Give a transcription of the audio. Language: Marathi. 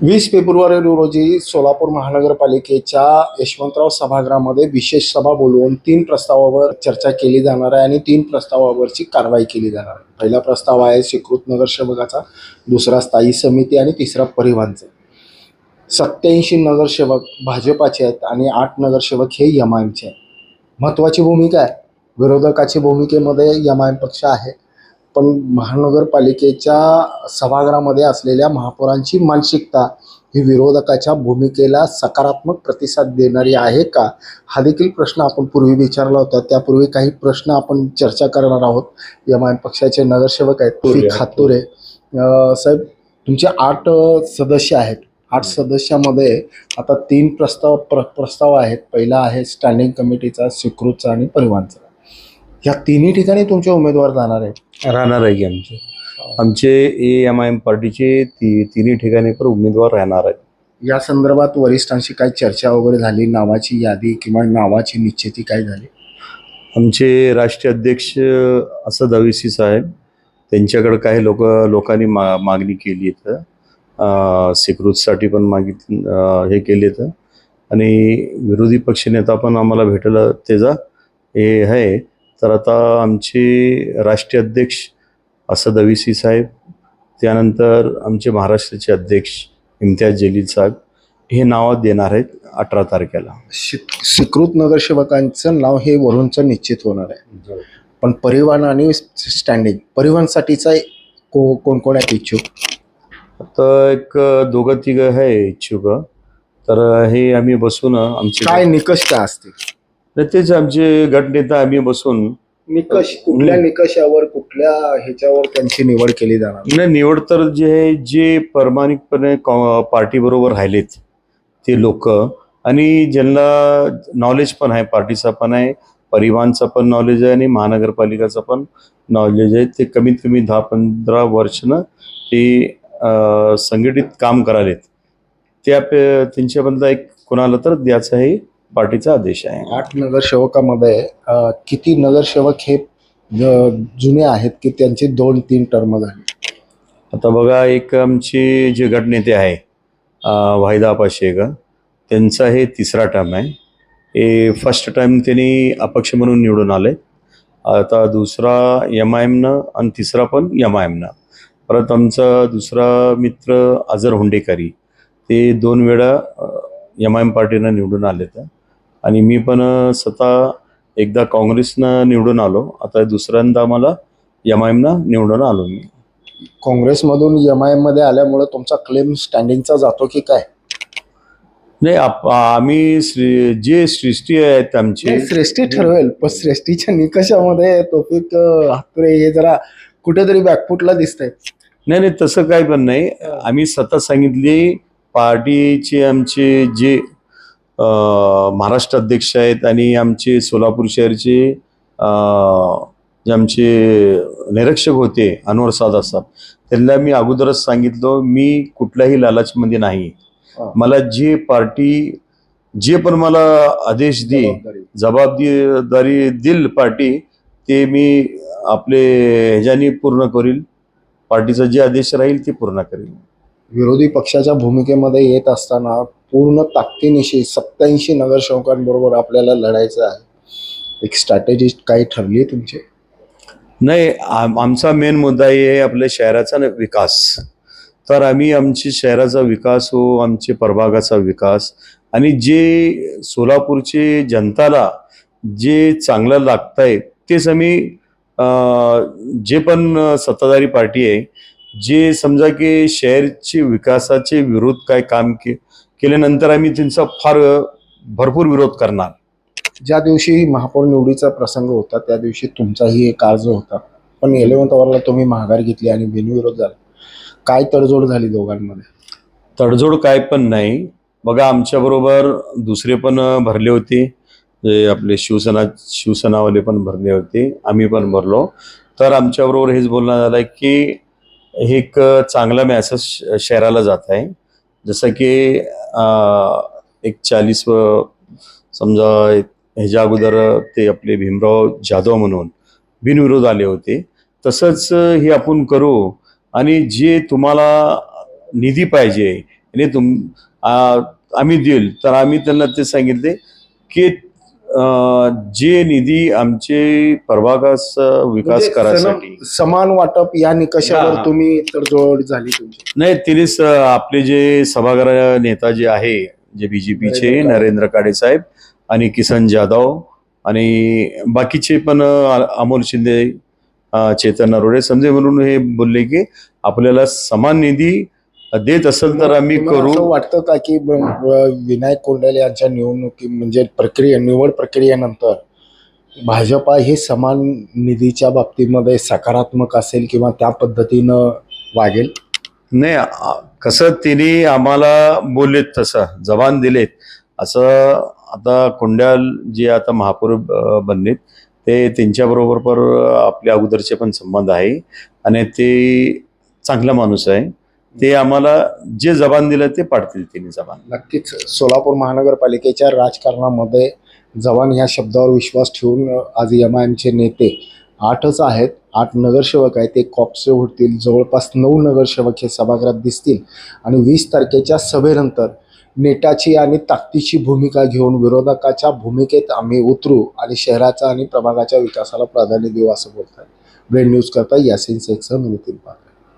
20 फेब्रुवारी रोजी सोलापूर महानगरपालिकेच्या यशवंतराव सभागृहामध्ये विशेष सभा बोलवून 3 प्रस्तावावर चर्चा केली जाणार आहे आणि 3 प्रस्तावावरची कारवाई केली जाणार आहे. पहिला प्रस्ताव आहे स्वीकृत नगरसेवकाचा, दुसरा स्थायी समिती आणि तिसरा परिवहनचा. 87 नगरसेवक भाजपाचे आहेत आणि 8 नगरसेवक हे MIMचे आहेत. महत्त्वाची भूमिका आहे. विरोधकाची भूमिकेमध्ये MIM पक्ष आहे, पण महानगरपालिकेच्या सभागृहामध्ये असलेल्या महापौरांची मानसिकता ही विरोधकाच्या भूमिकेला सकारात्मक प्रतिसाद देणारी आहे का, हा देखील प्रश्न आपण पूर्वी विचारला होता. त्यापूर्वी काही प्रश्न आपण चर्चा करणार आहोत. MIM पक्षाचे नगरसेवक आहेत तौफिक हातुरे साहेब, तुमचे 8 सदस्य आहेत. 8 सदस्यामध्ये आता 3 प्रस्ताव आहेत. पहिला आहे स्टँडिंग कमिटीचा, स्वीकृतचा आणि परिवहनचा. या तिन्ही ठिकाणी तुमचे उमेदवार जाणार आहेत. राहणार आहे की आमचे MIM पार्टीचे तिन्ही ठिकाणी पण उमेदवार राहणार आहेत. या संदर्भात वरिष्ठांशी काही चर्चा वगैरे झाली, नावाची यादी किंवा नावाची निश्चिती काय झाली? आमचे राष्ट्रीय अध्यक्ष असद अविसी साहेब, त्यांच्याकडे काही लोकांनी मागणी केली आहे. स्वीकृतसाठी पण हे केली आहे आणि विरोधी पक्षनेता पण आम्हाला भेटलं त्याचा हे आहे. तर आता आमचे राष्ट्रीय अध्यक्ष असद अविसी साहेब, त्यानंतर आमचे महाराष्ट्राचे अध्यक्ष इम्तियाज जलील साहेब हे नाव देणार आहेत 18 तारखेला. स्वीकृत नगरसेवकांचं नाव हे वरूनचं निश्चित होणार आहे, पण परिवहन आणि स्टँडिंग परिवहनसाठीचा कोण कोण आहेत इच्छुक? आता एक 2-3 आहे इच्छुक. तर हे आम्ही बसून आमचे काय निकष काय असतील तेच आमचे गटनेता आम्ही बसून निकष, कुठल्या निकषावर, कुठल्या ह्याच्यावर त्यांची निवड केली जाणार? नाही, निवड तर जे प्रामाणिकपणे पार्टी बरोबर राहिलेत ते लोक आणि ज्यांना नॉलेज पण आहे, पार्टीचा पण आहे, परिवहनचा पण नॉलेज आहे आणि महानगरपालिकाचा पण नॉलेज आहे. ते कमीत कमी 10-15 वर्षनं ते संघटित काम करालेत. त्यांच्याबद्दल एक कोणाला तर द्यायचा हे पार्टीचा आदेश आहे. 8 नगरसेवकामध्ये किती नगरसेवक हे जुने आहेत की त्यांची 2-3 टर्म झाली? आता बघा, एक आमचे जे गटनेते आहे वाहिदा आपा शेख, त्यांचा हे 3रा टर्म आहे. हे फर्स्ट टाइम त्यांनी अपक्ष म्हणून निवडून आले. आता दुसरा MIMनं आणि तिसरा पण MIMनं. परत आमचा दुसरा मित्र अजर हुंडेकरी, ते 2 वेळा MIM पार्टीनं निवडून आलेत आणि मी पण स्वतः एकदा काँग्रेसनं निवडून आलो. आता दुसऱ्यांदा मला MIMनं निवडून आलो मी. काँग्रेसमधून MIM मध्ये आल्यामुळे तुमचा क्लेम स्टँडिंगचा जातो की काय? नाही, आम्ही जे सृष्टी आहेत आमची श्रेष्ठी ठरवेल, पण श्रेष्ठीच्या निकषामध्ये तौफिक हातुरे हे जरा कुठेतरी बॅकफुटला दिसत आहेत. नाही, तसं काही पण नाही. आम्ही स्वतः सांगितले पार्टीचे आमचे जे महाराष्ट्र अध्यक्ष आहेत आणि आमचे सोलापूर शहरचे जे आमचे निरीक्षक होते अनवर सादा साहेब, त्यांना मी अगोदरच सांगितलं मी कुठल्याही लालचमध्ये नाही. मला जे पार्टी जे पण मला आदेश दे, जबाबदारी दिल पार्टी, ते मी आपले ह्याच्यानी पूर्ण करील. पार्टीचा जे आदेश राहील ते पूर्ण करेल. विरोधी पक्षाच्या भूमिकेमध्ये येत असताना पूर्ण ताकदीनिशी 87 नगरसेवकांबरोबर आपल्याला लढायचं आहे. एक स्ट्रॅटेजी काही ठरली आहे तुमची? नाही, आमचा मेन मुद्दा आहे आपल्या शहराचा विकास. तर आम्ही आमच्या शहराचा विकास हो, आमचे प्रभागाचा विकास आणि जे सोलापूरचे जनताला जे चांगलं लागतं आहे तेच आम्ही जे पण सत्ताधारी पार्टी आहे, जे समजा की शहरचे विकासाचे विरोध काय काम केल्यानंतर आम्ही त्यांचा भरपूर विरोध करणार. ज्या दिवशी महापौर निवडीचा प्रसंग होता त्या दिवशी तुमचाही एक अर्ज होता, पण 11th आवरला तुम्ही माघार घेतली आणि बिनविरोध झाला. काय तडजोड झाली दोघांमध्ये? तडजोड काय पण नाही. बघा, आमच्याबरोबर दुसरे पण भरले होते, आपले शिवसेनावाले पण भरले होते, आम्ही पण भरलो. तर आमच्याबरोबर हेच बोलणं झालं की हे एक चांगला मेसेज शहराला जात आहे. जसं की एक 40 समजा ह्याच्या अगोदर ते आपले भीमराव जाधव म्हणून बिनविरोध आले होते, तसंच हे आपण करू आणि जे तुम्हाला निधी पाहिजे आणि आम्ही देईल. तर आम्ही त्यांना ते सांगितले की जे निधी आमचे प्रभागास विकास म्हणजे करायसाठी समान वाटप या निकषावर हा. तुम्ही तडजोड झाली तुमची. नाही, तिनेच आपले जे सभागृह नेता जे आहे, जे बीजेपीचे नरेंद्र काळे साहेब आणि किसन जाधव आणि बाकीचे पण अमोल शिंदे, चेतन नरोडे समजे म्हणून हे बोलले की आपल्याला समान निधी देत असेल तर आम्ही तुम्हाला करू. असं वाटतं का की विनायक कोंडाले यांच्या निवडणुकी म्हणजे निवड प्रक्रियेनंतर भाजपा हे समान निधीच्या बाबतीमध्ये सकारात्मक असेल किंवा त्या पद्धतीनं वागेल? नाही, कसं तिने आम्हाला बोललेत, तसं जबान दिलेत. असं आता कोंड्याल जे आता महापौर बनलेत ते त्यांच्याबरोबर पण आपल्या अगोदरचे पण संबंध आहे आणि ते चांगला माणूस आहे. ते आम्हाला जे जबान दिलं ते पाडतील तिने जबान. नक्कीच सोलापूर महानगरपालिकेच्या राजकारणामध्ये जवान या शब्दावर विश्वास ठेवून आज एमआयएमचे नेते 8च आहेत, 8 नगरसेवक आहेत, एक कॉप्से होतील, जवळपास 9 नगरसेवक हे सभागृहात दिसतील आणि 20 तारखेच्या सभेनंतर नेटाची आणि ताकदीची भूमिका घेऊन विरोधकाच्या भूमिकेत आम्ही उतरू आणि शहराचा आणि प्रभागाच्या विकासाला प्राधान्य देऊ असं बोलतात. ब्रेड न्यूज करता यासीन शेखसह मी नितीन पाटील.